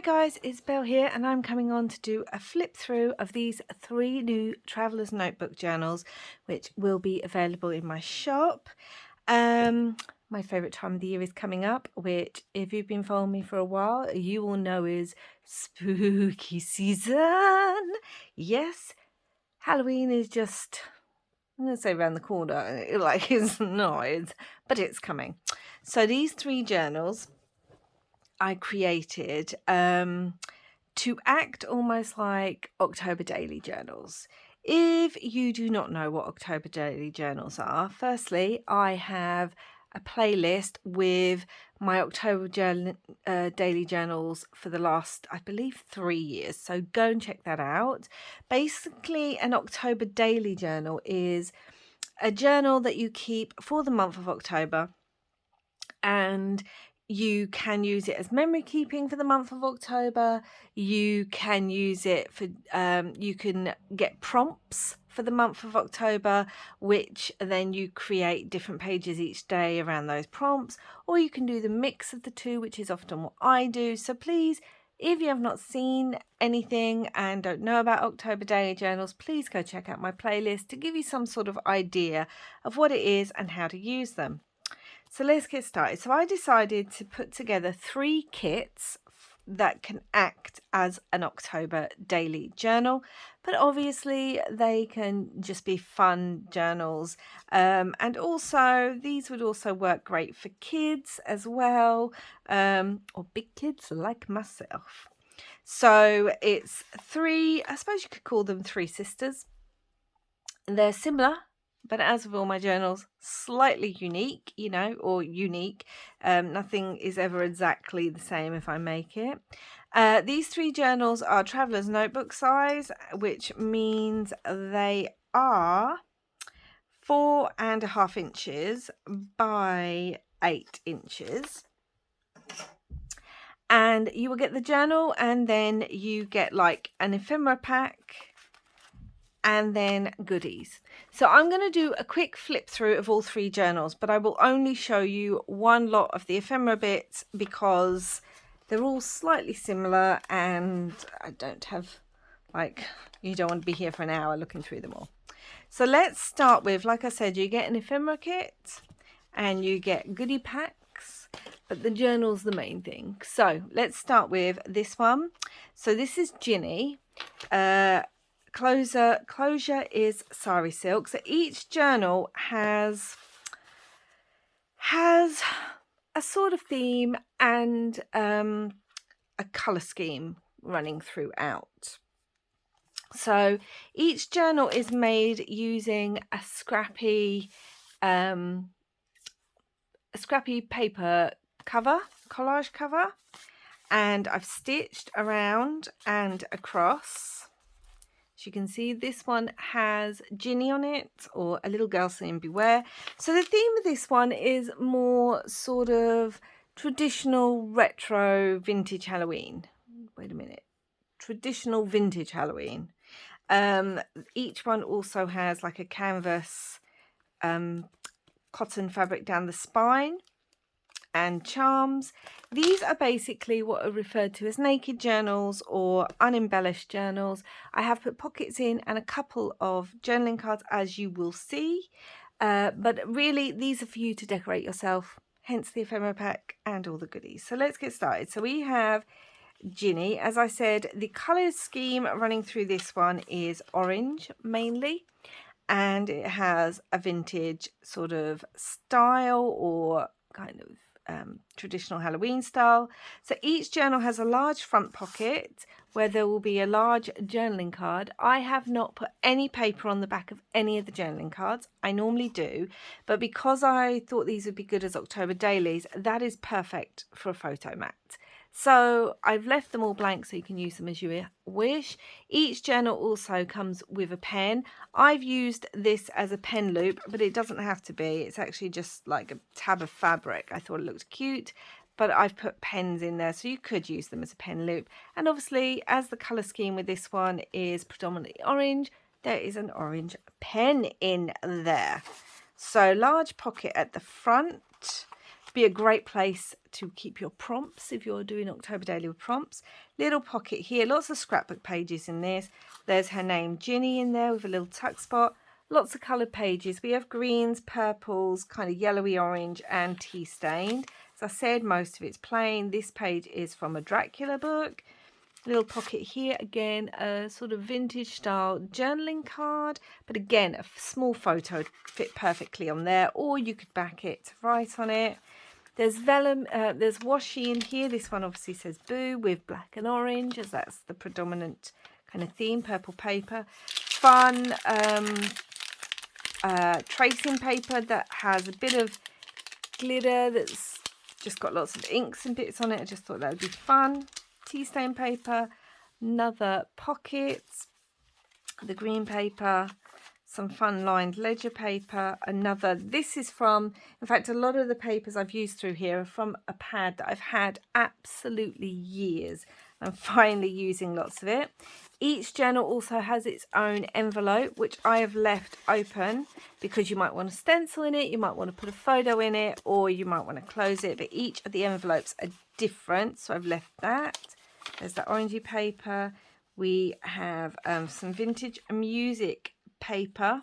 Hi guys, it's Belle here and I'm coming on to do a flip through of these 3 new Traveller's Notebook journals which will be available in my shop. My favourite time of the year is coming up, which if you've been following me for a while you will know is spooky season. Yes, Halloween is just, I'm going to say around the corner, like it's not, but it's coming. So these 3 journals I created to act almost like October daily journals. If you do not know what October daily journals are, firstly, I have a playlist with my October daily journals for the last, I believe, 3 years. So go and check that out. Basically, an October daily journal is a journal that you keep for the month of October, and you can use it as memory keeping for the month of October. You can use it for, you can get prompts for the month of October, which then you create different pages each day around those prompts, or you can do the mix of the two, which is often what I do. So please, if you have not seen anything and don't know about October daily journals, please go check out my playlist to give you some sort of idea of what it is and how to use them. So let's get started. So I decided to put together 3 kits that can act as an October daily journal, but obviously they can just be fun journals. And also these would also work great for kids as well, or big kids like myself. So it's 3, I suppose you could call them 3 sisters. They're similar, but as with all my journals, slightly unique, or unique. Nothing is ever exactly the same if I make it. These 3 journals are Traveller's Notebook size, which means they are 4.5 inches by 8 inches. And you will get the journal, and then you get like an ephemera pack, and then goodies. So I'm going to do a quick flip through of all 3 journals, but I will only show you one lot of the ephemera bits because they're all slightly similar, and I don't have, you don't want to be here for an hour looking through them all. So let's start with, like I said, you get an ephemera kit and you get goodie packs, but the journal's the main thing. So let's start with this one. So this is Ginny. Closure is sari silk. So each journal has a sort of theme and a colour scheme running throughout. So each journal is made using a scrappy paper cover, collage cover, and I've stitched around and across. As you can see, this one has Ginny on it, or a little girl saying beware. So the theme of this one is more sort of traditional retro vintage Halloween. Wait a minute. Traditional vintage Halloween. Each one also has like a canvas cotton fabric down the spine and charms. These are basically what are referred to as naked journals or unembellished journals. I have put pockets in and a couple of journaling cards, as you will see, but really these are for you to decorate yourself, hence the ephemera pack and all the goodies. So let's get started. So we have Ginny. As I said, the colour scheme running through this one is orange mainly, and it has a vintage sort of style, or kind of traditional Halloween style. So each journal has a large front pocket where there will be a large journaling card. I have not put any paper on the back of any of the journaling cards. I normally do, but because I thought these would be good as October dailies, that is perfect for a photo mat. So I've left them all blank so you can use them as you wish. Each journal also comes with a pen. I've used this as a pen loop, but it doesn't have to be. It's actually just like a tab of fabric. I thought it looked cute, but I've put pens in there so you could use them as a pen loop. And obviously, as the colour scheme with this one is predominantly orange, there is an orange pen in there. So large pocket at the front. Be a great place to keep your prompts if you're doing October Daily with prompts. Little pocket here, lots of scrapbook pages in this. There's her name Ginny in there with a little tuck spot. Lots of coloured pages. We have greens, purples, kind of yellowy orange and tea stained. As I said, most of it's plain. This page is from a Dracula book. Little pocket here, again, a sort of vintage style journaling card, but again, a small photo would fit perfectly on there, or you could back it to write on it. There's vellum, there's washi in here. This one obviously says boo with black and orange, as that's the predominant kind of theme. Purple paper, fun tracing paper that has a bit of glitter that's just got lots of inks and bits on it. I just thought that would be fun. Tea stain paper, another pocket, the green paper, some fun lined ledger paper, another. This is from, in fact, a lot of the papers I've used through here are from a pad that I've had absolutely years. I'm finally using lots of it. Each journal also has its own envelope, which I have left open because you might want to stencil in it, you might want to put a photo in it, or you might want to close it, but each of the envelopes are different, so I've left that. There's that orangey paper. We have some vintage music paper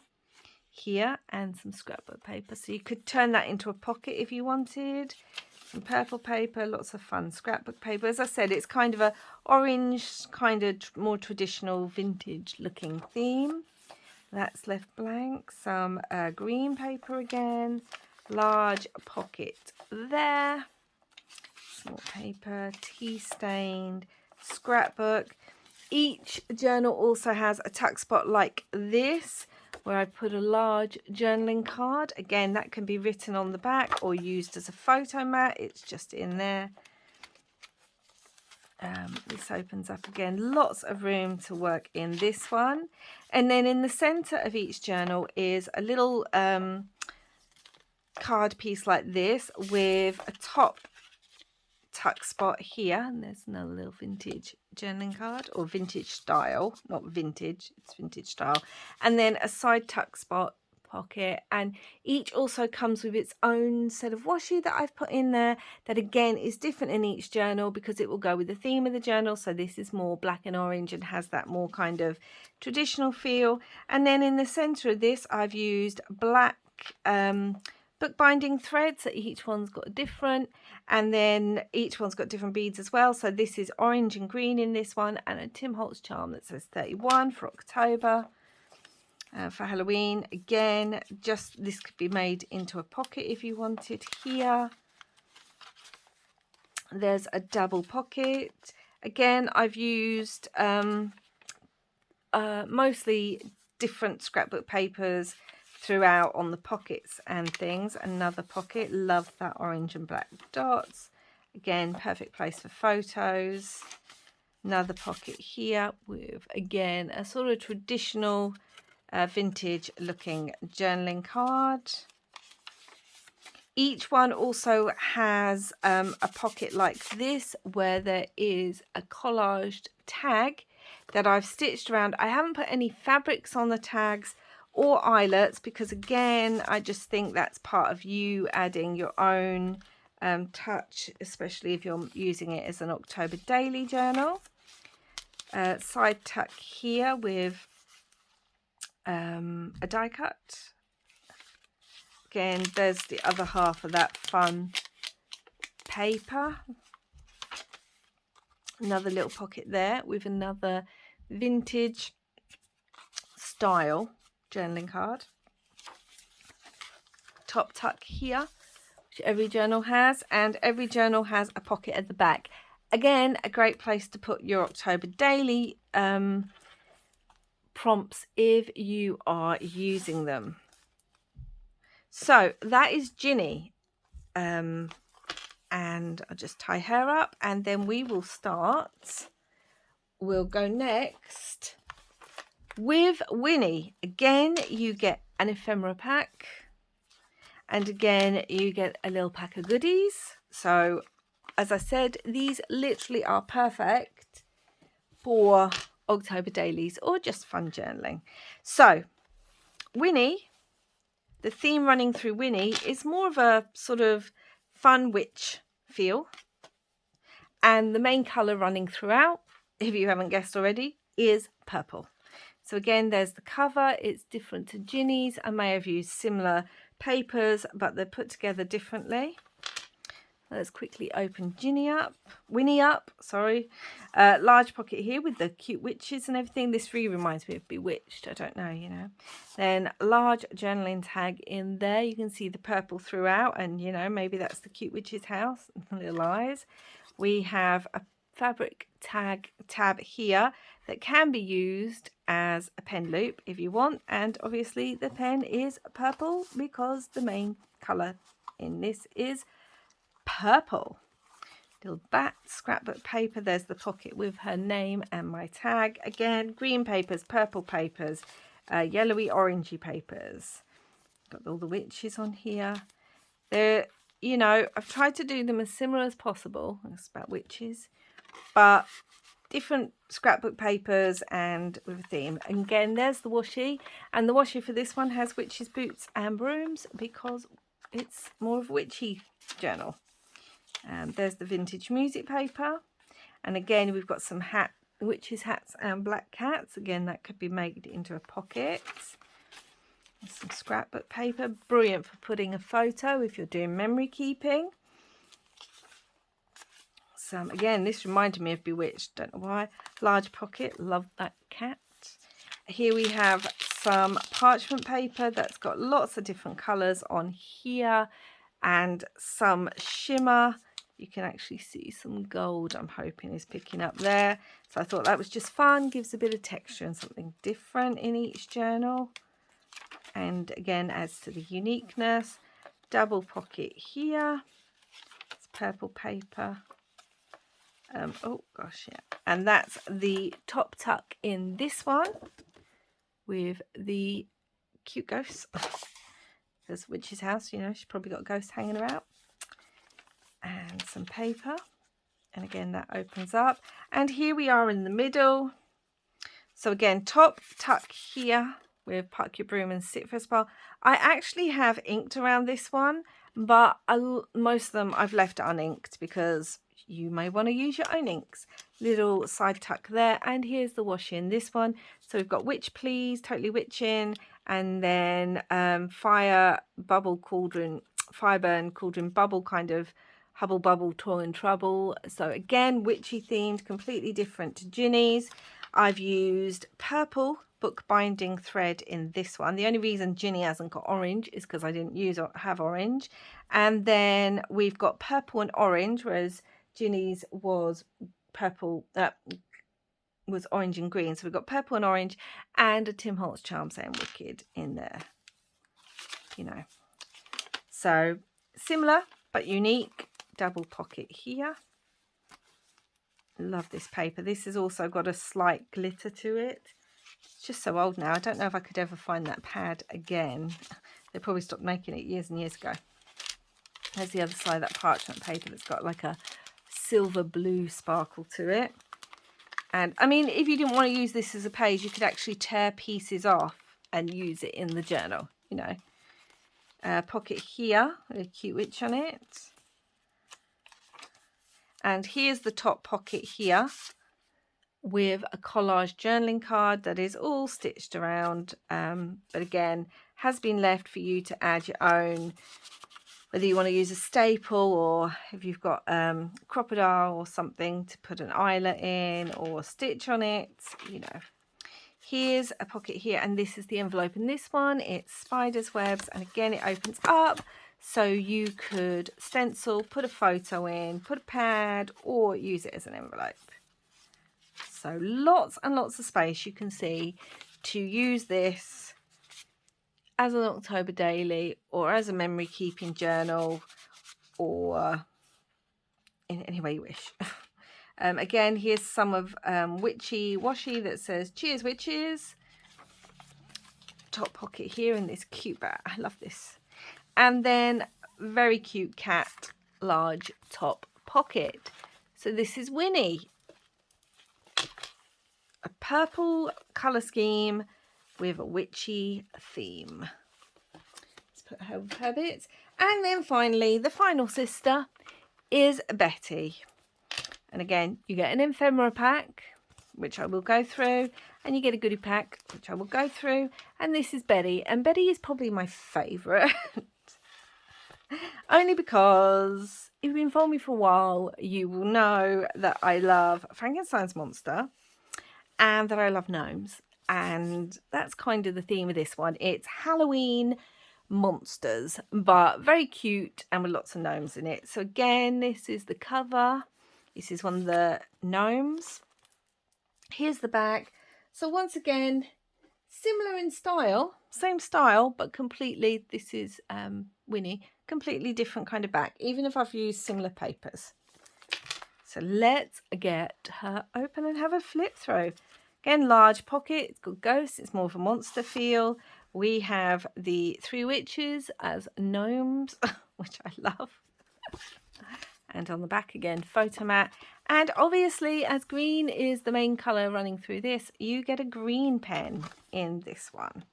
here and some scrapbook paper, so you could turn that into a pocket if you wanted. Some purple paper, lots of fun scrapbook paper. As I said, it's kind of a orange, kind of more traditional vintage looking theme. That's left blank. Some green paper again, large pocket there, small paper, tea stained, scrapbook. Each journal also has a tuck spot like this, where I put a large journaling card. Again, that can be written on the back or used as a photo mat. It's just in there. This opens up again. Lots of room to work in this one. And then in the center of each journal is a little card piece like this with a top tuck spot here, and there's another little vintage journaling card, or vintage style, not vintage, it's vintage style, and then a side tuck spot pocket. And each also comes with its own set of washi that I've put in there, that again is different in each journal because it will go with the theme of the journal. So this is more black and orange and has that more kind of traditional feel. And then in the center of this I've used black bookbinding threads, so each one's got a different, and then each one's got different beads as well. So this is orange and green in this one, and a Tim Holtz charm that says 31 for October. For Halloween, again, just this could be made into a pocket if you wanted. Here there's a double pocket. Again, I've used mostly different scrapbook papers throughout on the pockets and things. Another pocket, love that orange and black dots. Again, perfect place for photos. Another pocket here with, again, a sort of traditional vintage looking journaling card. Each one also has a pocket like this where there is a collaged tag that I've stitched around. I haven't put any fabrics on the tags or eyelets because, again, I just think that's part of you adding your own touch, especially if you're using it as an October daily journal. Side tuck here with a die cut. Again, there's the other half of that fun paper. Another little pocket there with another vintage style journaling card. Top tuck here, which every journal has, and every journal has a pocket at the back. Again, a great place to put your October daily prompts if you are using them. So that is Ginny, and I'll just tie her up, and then we will start. We'll go next with Winnie. Again, you get an ephemera pack, and again you get a little pack of goodies. So as I said, these literally are perfect for October dailies or just fun journaling. So Winnie, the theme running through Winnie is more of a sort of fun witch feel. And the main colour running throughout, if you haven't guessed already, is purple. So again, there's the cover. It's different to Ginny's. I may have used similar papers, but they're put together differently. Let's quickly open Winnie up, sorry. Large pocket here with the cute witches and everything. This really reminds me of Bewitched. I don't know, you know. Then large journaling tag in there. You can see the purple throughout, and, you know, maybe that's the cute witch's house. Little eyes. We have a fabric tab here that can be used as a pen loop if you want. And obviously the pen is purple because the main colour in this is purple. Little bat scrapbook paper. There's the pocket with her name and my tag. Again, green papers, purple papers, yellowy orangey papers. Got all the witches on here. They're, you know, I've tried to do them as similar as possible. It's about witches, but different scrapbook papers and with a theme. And again, there's the washi, and the washi for this one has witches' boots and brooms because it's more of a witchy journal. There's the vintage music paper, and again we've got some witches' hats and black cats. Again, that could be made into a pocket. Some scrapbook paper, brilliant for putting a photo if you're doing memory keeping. Some, again, this reminded me of Bewitched, don't know why. Large pocket, love that cat. Here we have some parchment paper that's got lots of different colours on here and some shimmer. You can actually see some gold, I'm hoping is picking up there. So I thought that was just fun, gives a bit of texture and something different in each journal. And again, adds to the uniqueness. Double pocket here. It's purple paper. Oh gosh, yeah. And that's the top tuck in this one with the cute ghosts. There's witch's house, you know, she's probably got ghosts hanging about. And some paper, and again that opens up, and here we are in the middle. So again, top tuck here with Park Your Broom and Sit for a Spell. I actually have inked around this one, but most of them I've left uninked because you may want to use your own inks. Little side tuck there, and here's the washi in this one. So we've got Witch Please, Totally Witching, and then Fire Burn Cauldron Bubble, kind of Hubble Bubble Toil and Trouble. So again, witchy themed, completely different to Ginny's. I've used purple bookbinding thread in this one. The only reason Ginny hasn't got orange is because I didn't have orange. And then we've got purple and orange, whereas Ginny's was purple, was orange and green. So we've got purple and orange, and a Tim Holtz charm saying Wicked in there, you know. So similar but unique. Double pocket here. Love this paper. This has also got a slight glitter to it. It's just so old now. I don't know if I could ever find that pad again. They probably stopped making it years and years ago. There's the other side, that parchment paper that's got like a silver blue sparkle to it. And I mean, if you didn't want to use this as a page, you could actually tear pieces off and use it in the journal, you know. Pocket here with a cute witch on it. And here's the top pocket here with a collage journaling card that is all stitched around, but again has been left for you to add your own, whether you want to use a staple or if you've got crocodile or something to put an eyelet in or stitch on it, you know. Here's a pocket here, and this is the envelope in this one. It's spider's webs, and again it opens up. So you could stencil, put a photo in, put a pad, or use it as an envelope. So lots and lots of space, you can see, to use this as an October daily or as a memory keeping journal, or in any way you wish. Again, here's some of witchy washi that says Cheers Witches. Top pocket here in this cute bat. I love this. And then very cute cat, large top pocket. So this is Winnie. A purple colour scheme with a witchy theme. Let's put her with her bits. And then finally, the final sister is Betty. And again, you get an ephemera pack, which I will go through, and you get a goodie pack, which I will go through. And this is Betty, and Betty is probably my favourite. Only because if you've been following me for a while, you will know that I love Frankenstein's monster and that I love gnomes. And that's kind of the theme of this one. It's Halloween monsters, but very cute and with lots of gnomes in it. So again, this is the cover. This is one of the gnomes. Here's the back. So once again, similar in style, same style, but completely, this is Winnie, completely different kind of back, even if I've used similar papers. So let's get her open and have a flip through. Again, large pocket, it's got ghosts, it's more of a monster feel. We have the three witches as gnomes, which I love. And on the back again, photo mat. And obviously, as green is the main colour running through this, you get a green pen in this one.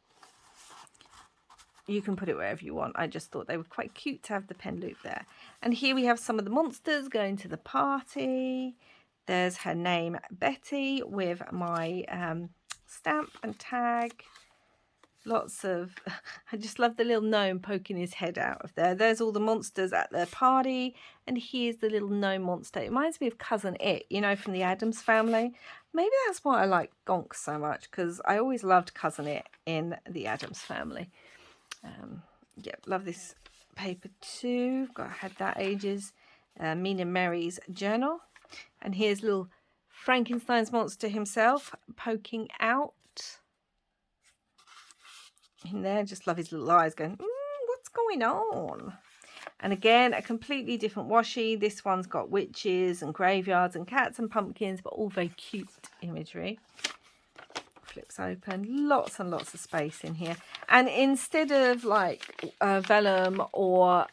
You can put it wherever you want. I just thought they were quite cute to have the pen loop there. And here we have some of the monsters going to the party. There's her name, Betty, with my stamp and tag. Lots of, I just love the little gnome poking his head out of there. There's all the monsters at their party. And here's the little gnome monster. It reminds me of Cousin It, you know, from the Addams Family. Maybe that's why I like Gonk so much, because I always loved Cousin It in the Addams Family. Yeah, love this paper too. I had that ages. Mean and Mary's journal. And here's little Frankenstein's monster himself poking out. In there, just love his little eyes going, what's going on? And again, a completely different washi. This one's got witches and graveyards and cats and pumpkins, but all very cute imagery. Flips open, lots and lots of space in here. And instead of like vellum or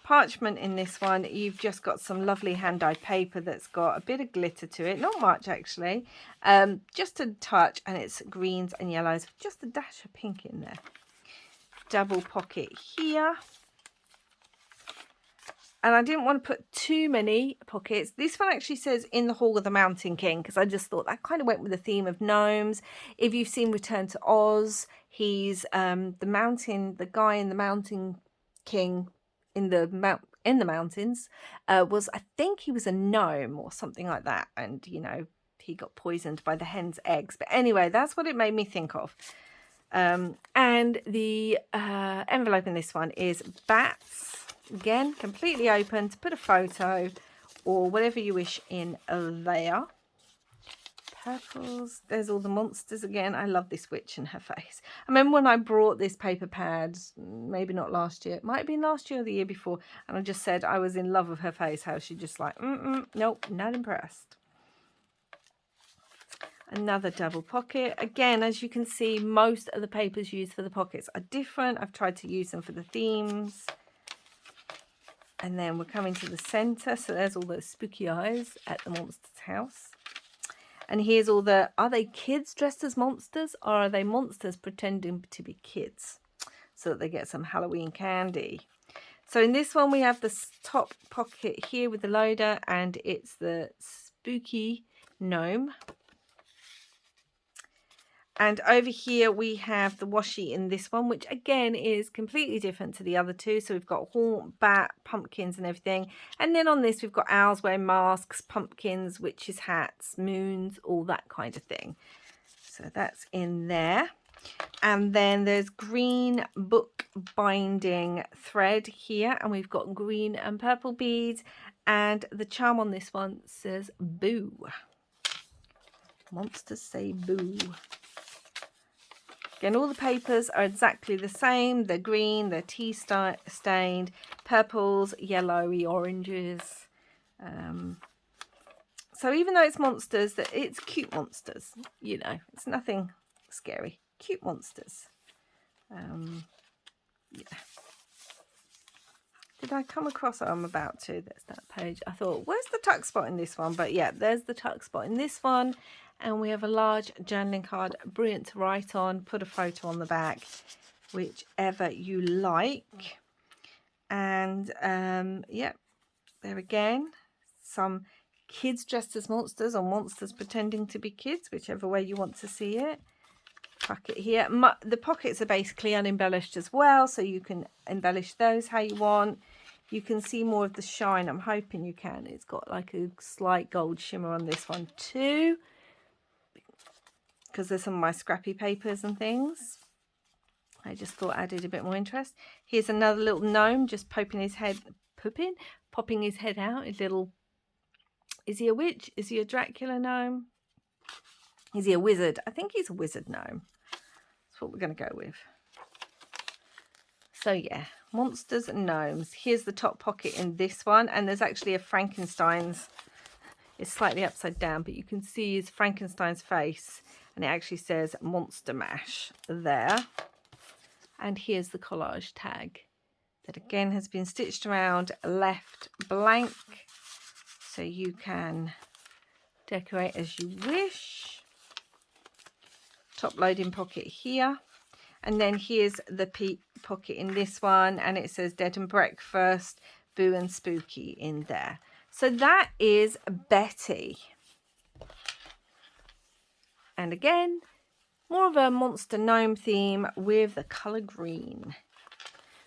parchment in this one, you've just got some lovely hand-dyed paper that's got a bit of glitter to it, not much actually, just a touch, and it's greens and yellows, just a dash of pink in there. Double pocket here. And I didn't want to put too many pockets. This one actually says in the Hall of the Mountain King, because I just thought that kind of went with the theme of gnomes. If you've seen Return to Oz, he's the guy in the Mountain King in the mountains was, I think he was a gnome or something like that, and you know, he got poisoned by the hen's eggs. But anyway, that's what it made me think of. And the envelope in this one is bats. Again, completely open to put a photo or whatever you wish in there. Purples. There's all the monsters again. I love this witch and her face. I remember when I brought this paper pad, maybe not last year, it might have been last year or the year before, and I just said I was in love with her face, how she just like, nope, not impressed. Another double pocket. Again, as you can see, most of the papers used for the pockets are different. I've tried to use them for the themes. And then we're coming to the centre. So there's all those spooky eyes at the monster's house. And here's all the, are they kids dressed as monsters, or are they monsters pretending to be kids so that they get some Halloween candy? So in this one, we have the top pocket here with the loader, and it's the spooky gnome. And over here we have the washi in this one, which again is completely different to the other two. So we've got haunt, bat, pumpkins and everything. And then on this we've got owls wearing masks, pumpkins, witches' hats, moons, all that kind of thing. So that's in there. And then there's green book binding thread here. And we've got green and purple beads. And the charm on this one says boo. Monsters say boo. Again, all the papers are exactly the same. They're green, they're tea stained, purples, yellowy, oranges. So even though it's monsters, it's cute monsters. You know, it's nothing scary. Cute monsters. Yeah. Did I come across it? I'm about to. There's that page. I thought, where's the tuck spot in this one? But yeah, there's the tuck spot in this one. And we have a large journaling card, brilliant to write on. Put a photo on the back, whichever you like. And yeah, there again. Some kids dressed as monsters or monsters pretending to be kids, whichever way you want to see it. Pocket here. The pockets are basically unembellished as well, so you can embellish those how you want. You can see more of the shine. I'm hoping you can. It's got like a slight gold shimmer on this one too, because there's some of my scrappy papers and things. I just thought added a bit more interest. Here's another little gnome just popping his head out. A little, is he a witch? Is he a Dracula gnome? Is he a wizard? I think he's a wizard gnome. That's what we're going to go with. So yeah, monsters and gnomes. Here's the top pocket in this one, and there's actually a Frankenstein's. It's slightly upside down, but you can see his Frankenstein's face, and it actually says Monster Mash there. And here's the collage tag that again has been stitched around, left blank, so you can decorate as you wish. Top loading pocket here, and then here's the pocket in this one, and it says Dead and Breakfast, Boo and Spooky in there. So that is Betty, and again more of a monster gnome theme with the colour green.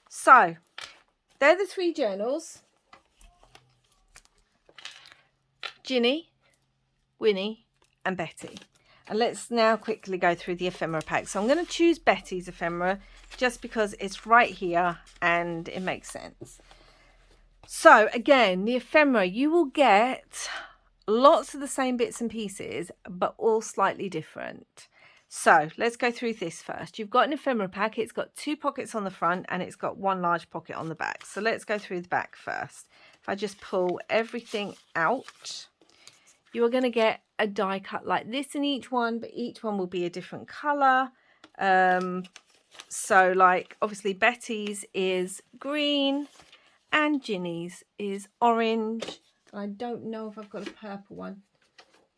So they're the 3 journals: Ginny, Winnie and Betty. And let's now quickly go through the ephemera pack. So I'm going to choose Betty's ephemera just because it's right here and it makes sense. So again, the ephemera, you will get lots of the same bits and pieces, but all slightly different. So let's go through this first. You've got an ephemera pack. It's got 2 pockets on the front and it's got 1 large pocket on the back. So let's go through the back first. If I just pull everything out, you are going to get a die cut like this in each one, but each one will be a different colour. So like obviously Betty's is green and Ginny's is orange. I don't know if I've got a purple one.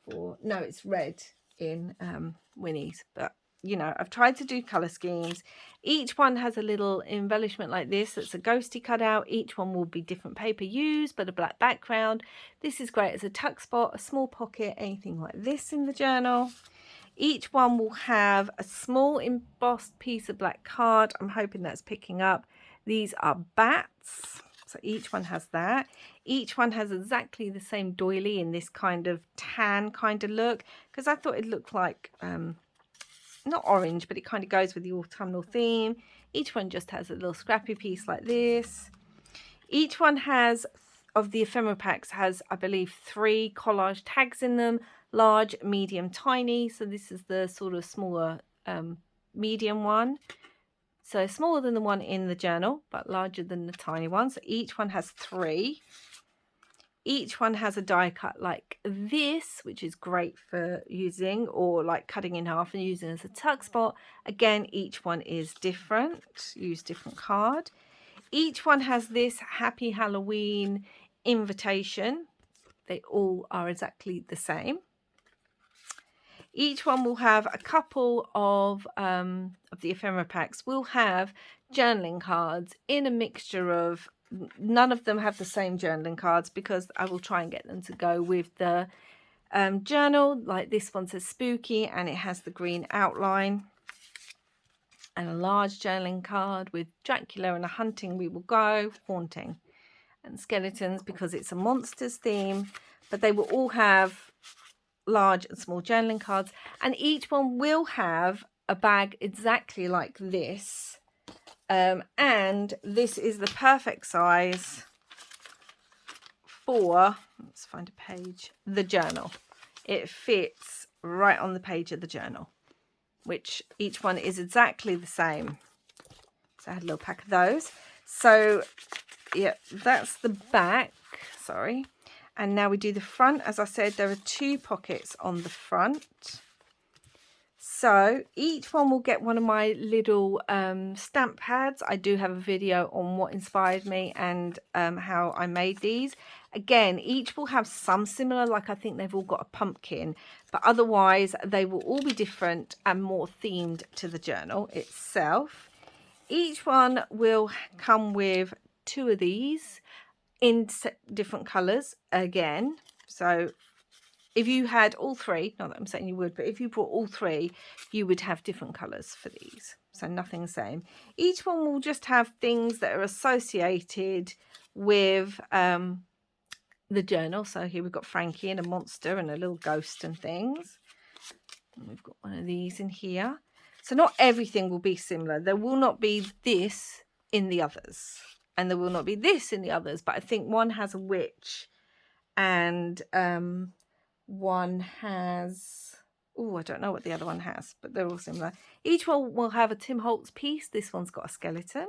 No, it's red in Winnie's, but you know, I've tried to do colour schemes. Each one has a little embellishment like this. It's a ghosty cutout. Each one will be different paper used, but a black background. This is great as a tuck spot, a small pocket, anything like this in the journal. Each one will have a small embossed piece of black card. I'm hoping that's picking up. These are bats. So each one has that. Each one has exactly the same doily in this kind of tan kind of look, because I thought it looked like not orange, but it kind of goes with the autumnal theme. Each one just has a little scrappy piece like this. Each one has, of the ephemera packs, has I believe 3 collage tags in them: large, medium, tiny. So this is the sort of smaller medium one. So smaller than the one in the journal, but larger than the tiny one. So each one has 3. Each one has a die cut like this, which is great for using, or like cutting in half and using as a tuck spot. Again, each one is different. Use different card. Each one has this Happy Halloween invitation. They all are exactly the same. Each one will have a couple of the ephemera packs will have journaling cards in a mixture of, none of them have the same journaling cards because I will try and get them to go with the journal. Like this one says spooky and it has the green outline. And a large journaling card with Dracula and a hunting we will go, haunting, and skeletons because it's a monsters theme. But they will all have large and small journaling cards, and each one will have a bag exactly like this, and this is the perfect size for, let's find a page, the journal. It fits right on the page of the journal, which each one is exactly the same. So I had a little pack of those. So yeah, that's the back, sorry. And now we do the front. As I said, there are 2 pockets on the front. So each one will get one of my little stamp pads. I do have a video on what inspired me and how I made these. Again, each will have some similar, like I think they've all got a pumpkin, but otherwise they will all be different and more themed to the journal itself. Each one will come with 2 of these. in different colours again. So if you had all three, not that I'm saying you would, but if you brought all three, you would have different colours for these. So nothing the same. Each one will just have things that are associated with the journal. So here we've got Frankie and a monster and a little ghost and things. And we've got one of these in here. So not everything will be similar. There will not be this in the others. And there will not be this in the others. But I think one has a witch and one has, oh, I don't know what the other one has, but they're all similar. Each one will have a Tim Holtz piece. This one's got a skeleton.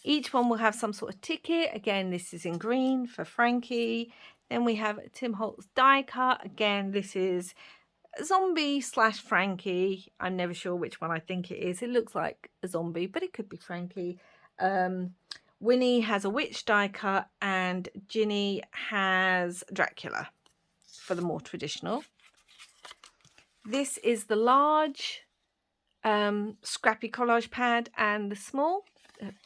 Each one will have some sort of ticket. Again, this is in green for Frankie. Then we have a Tim Holtz die cut. Again, this is zombie / Frankie. I'm never sure which one I think it is. It looks like a zombie, but it could be Frankie. Winnie has a witch die cut, and Ginny has Dracula for the more traditional. This is the large scrappy collage pad and the small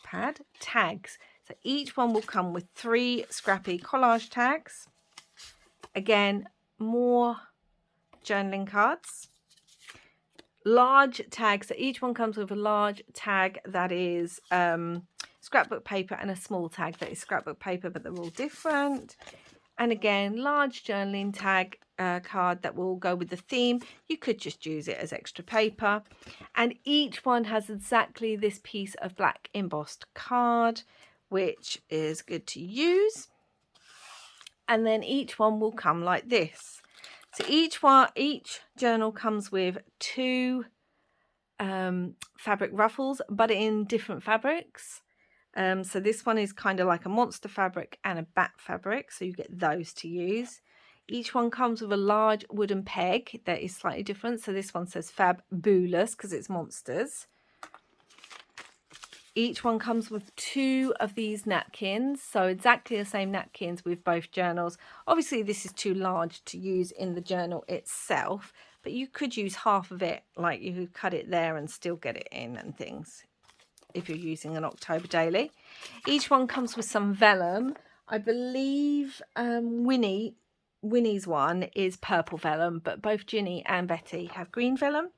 pad tags. So each one will come with 3 scrappy collage tags. Again, more journaling cards. Large tags. So each one comes with a large tag that is scrapbook paper and a small tag that is scrapbook paper, but they're all different. And again, large journaling tag card that will go with the theme. You could just use it as extra paper. And each one has exactly this piece of black embossed card, which is good to use. And then each one will come like this. So each journal comes with 2 fabric ruffles, but in different fabrics. So this one is kind of like a monster fabric and a bat fabric, so you get those to use. Each one comes with a large wooden peg that is slightly different. So this one says Fabulous because it's monsters. Each one comes with 2 of these napkins, so exactly the same napkins with both journals. Obviously this is too large to use in the journal itself, but you could use half of it, like you could cut it there and still get it in and things if you're using an October daily. Each one comes with some vellum. I believe Winnie's one is purple vellum, but both Ginny and Betty have green vellum.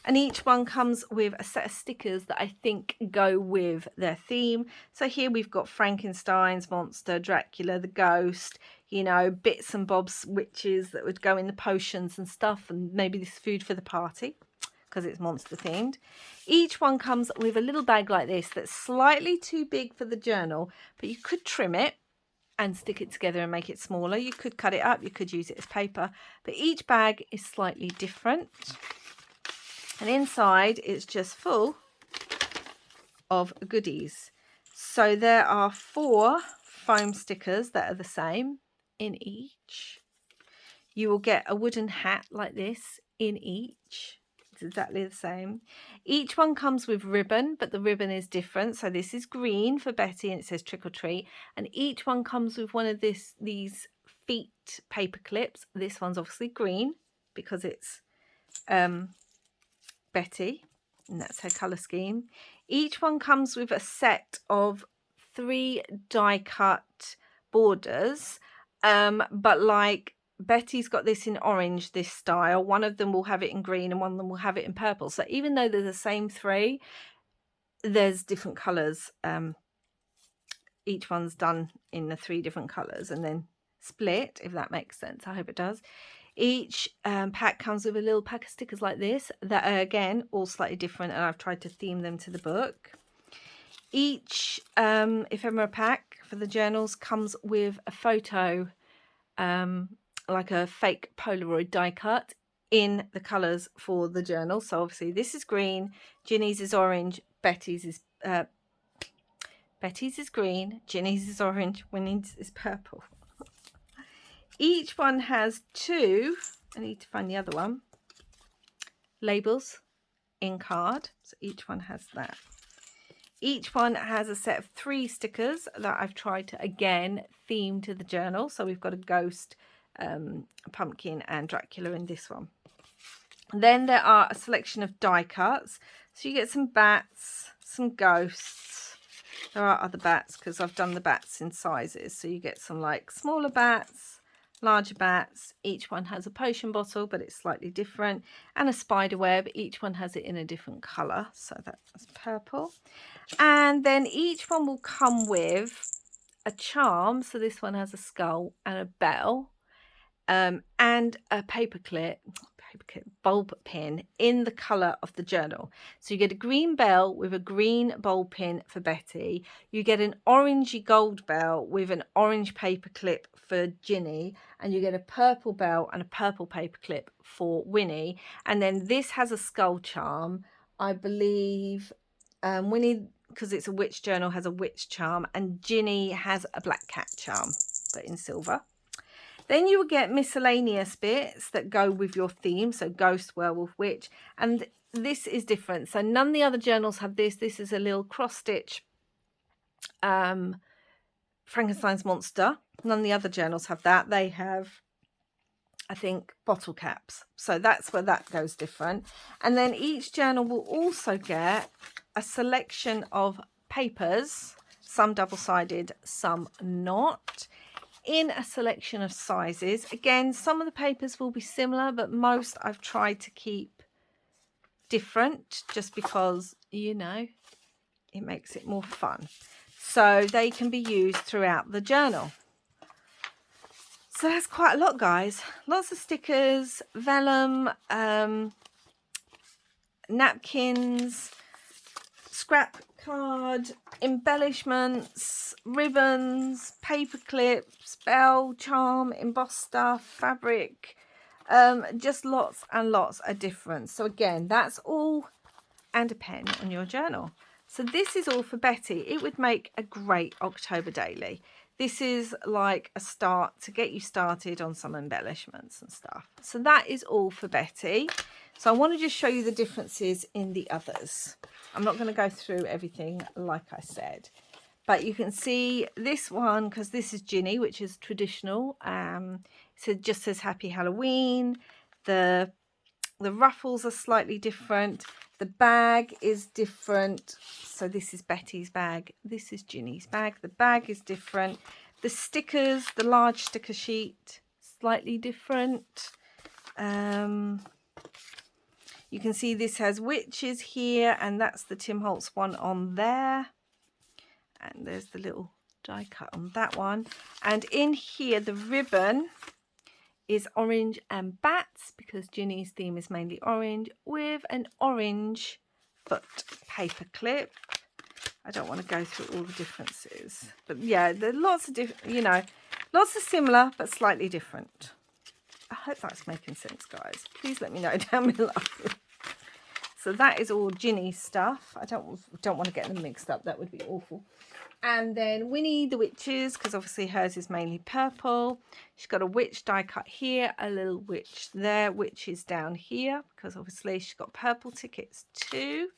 And each one comes with a set of stickers that I think go with their theme. So here we've got Frankenstein's monster, Dracula, the ghost, you know, bits and bobs witches that would go in the potions and stuff, and maybe this food for the party because it's monster themed. Each one comes with a little bag like this that's slightly too big for the journal, but you could trim it and stick it together and make it smaller. You could cut it up, you could use it as paper, but each bag is slightly different. And inside it's just full of goodies. So there are 4 foam stickers that are the same in each. You will get a wooden hat like this in each. It's exactly the same. Each one comes with ribbon, but the ribbon is different. So this is green for Betty and it says trick or treat. And each one comes with one of these feet paper clips. This one's obviously green because it's Betty, and that's her colour scheme. Each one comes with a set of 3 die cut borders, but like Betty's got this in orange, this style. One of them will have it in green and one of them will have it in purple. So even though they're the same 3, there's different colours. Each one's done in the 3 different colours and then split, if that makes sense. I hope it does. Each pack comes with a little pack of stickers like this that are, again, all slightly different, and I've tried to theme them to the book. Each ephemera pack for the journals comes with a photo, like a fake Polaroid die cut in the colours for the journal. So obviously this is green, Ginny's is orange, Betty's is green, Ginny's is orange, Winnie's is purple. Each one has 2, I need to find the other one, labels in card. So each one has that. Each one has a set of 3 stickers that I've tried to, again, theme to the journal. So we've got a ghost, a pumpkin and Dracula in this one. Then there are a selection of die cuts. So you get some bats, some ghosts, There are other bats because I've done the bats in sizes. So you get some like smaller bats, larger bats. Each one has a potion bottle, but it's slightly different. And a spider web. Each one has it in a different colour. So that's purple. And then each one will come with a charm. So this one has a skull and a bell. And a paperclip bulb pin in the colour of the journal. So you get a green bell with a green bulb pin for Betty. You get an orangey gold bell with an orange paperclip for Ginny, and you get a purple bell and a purple paperclip for Winnie. And then this has a skull charm. I believe Winnie, because it's a witch journal, has a witch charm, and Ginny has a black cat charm, but in silver. Then you will get miscellaneous bits that go with your theme. So ghost, werewolf, witch. And this is different. So none of the other journals have this. This is a little cross-stitch Frankenstein's monster. None of the other journals have that. They have, I think, bottle caps. So that's where that goes different. And then each journal will also get a selection of papers. Some double-sided, some not. In a selection of sizes. Again, some of the papers will be similar, but most I've tried to keep different just because, you know, it makes it more fun. So they can be used throughout the journal. So that's quite a lot, guys. Lots of stickers, vellum, napkins, scrap card, embellishments, ribbons, paper clips, bell, charm, embossed stuff, fabric, just lots and lots of different. So again, that's all, and a pen on your journal. So this is all for Betty. It would make a great October daily. This is like a start to get you started on some embellishments and stuff. So that is all for Betty. So I want to just show you the differences in the others. I'm not going to go through everything like I said, but you can see this one, because this is Ginny, which is traditional. So it just says Happy Halloween. The ruffles are slightly different. The bag is different. So this is Betty's bag. This is Ginny's bag. The bag is different. The stickers, the large sticker sheet, slightly different. You can see this has witches here, and that's the Tim Holtz one on there. And there's the little die cut on that one. And in here, the ribbon is orange and bats, because Ginny's theme is mainly orange, with an orange foot paper clip. I don't want to go through all the differences, but yeah, there are lots of different, you know, lots of similar but slightly different. I hope that's making sense, guys. Please let me know down below. So that is all Ginny's stuff. I don't want to get them mixed up. That would be awful. And then Winnie the Witches, because obviously hers is mainly purple. She's got a witch die cut here, a little witch there, witches down here, because obviously she's got purple tickets too.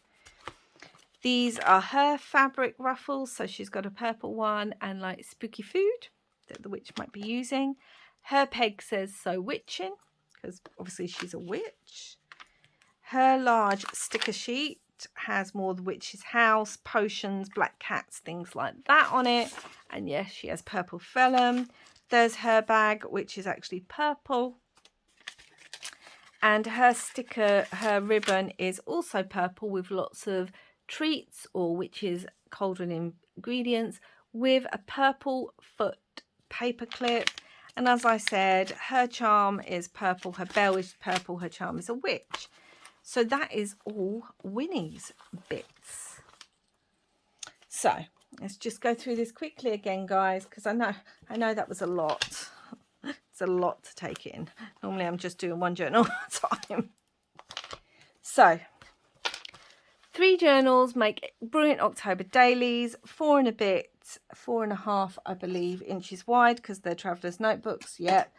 These are her fabric ruffles, so she's got a purple one and like spooky food that the witch might be using. Her peg says so witching, because obviously she's a witch. Her large sticker sheet has more the witch's house, potions, black cats, things like that on it. And yes, she has purple vellum. There's her bag, which is actually purple. And her sticker, her ribbon is also purple with lots of treats or witch's cauldron ingredients with a purple foot paper clip. And as I said, her charm is purple, her bell is purple, her charm is a witch. So that is all Winnie's bits. So let's just go through this quickly again, guys, because I know that was a lot. It's a lot to take in. Normally I'm just doing one journal at a time. So 3 journals make brilliant October dailies, 4 and a bit, 4.5, I believe, inches wide, because they're traveller's notebooks. Yep.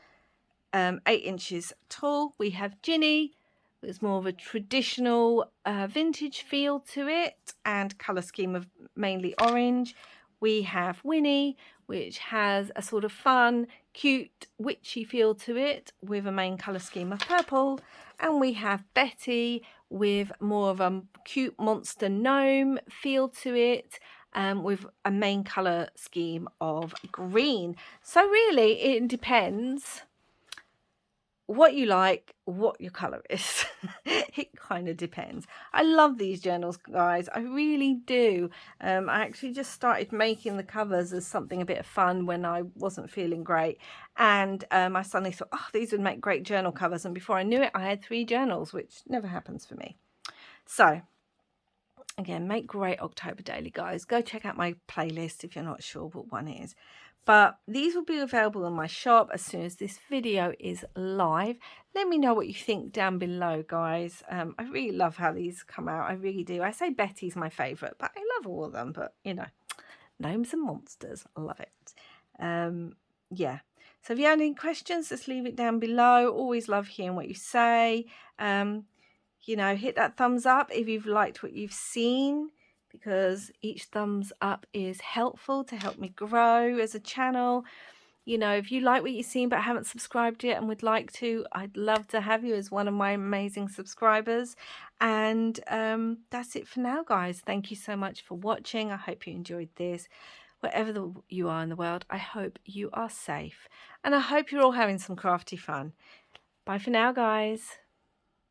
8 inches tall. We have Ginny. There's more of a traditional vintage feel to it, and colour scheme of mainly orange. We have Winnie, which has a sort of fun, cute, witchy feel to it with a main colour scheme of purple. And we have Betty with more of a cute monster gnome feel to it, with a main colour scheme of green. So really it depends what you like, what your colour is. It kind of depends. I love these journals, guys. I really do. I actually just started making the covers as something a bit of fun when I wasn't feeling great, and I suddenly thought, oh, these would make great journal covers, and before I knew it I had 3 journals, which never happens for me. So again, make great October daily, guys. Go check out my playlist if you're not sure what one is. But these will be available in my shop as soon as this video is live. Let me know what you think down below, guys. I really love how these come out. I really do. I say Betty's my favourite, but I love all of them. But, you know, gnomes and monsters. I love it. Yeah. So if you have any questions, just leave it down below. Always love hearing what you say. You know, hit that thumbs up if you've liked what you've seen, because each thumbs up is helpful to help me grow as a channel. You know, if you like what you've seen but haven't subscribed yet and would like to, I'd love to have you as one of my amazing subscribers. And that's it for now, guys. Thank you so much for watching. I hope you enjoyed this. Wherever you are in the world, I hope you are safe, and I hope you're all having some crafty fun. Bye for now, guys.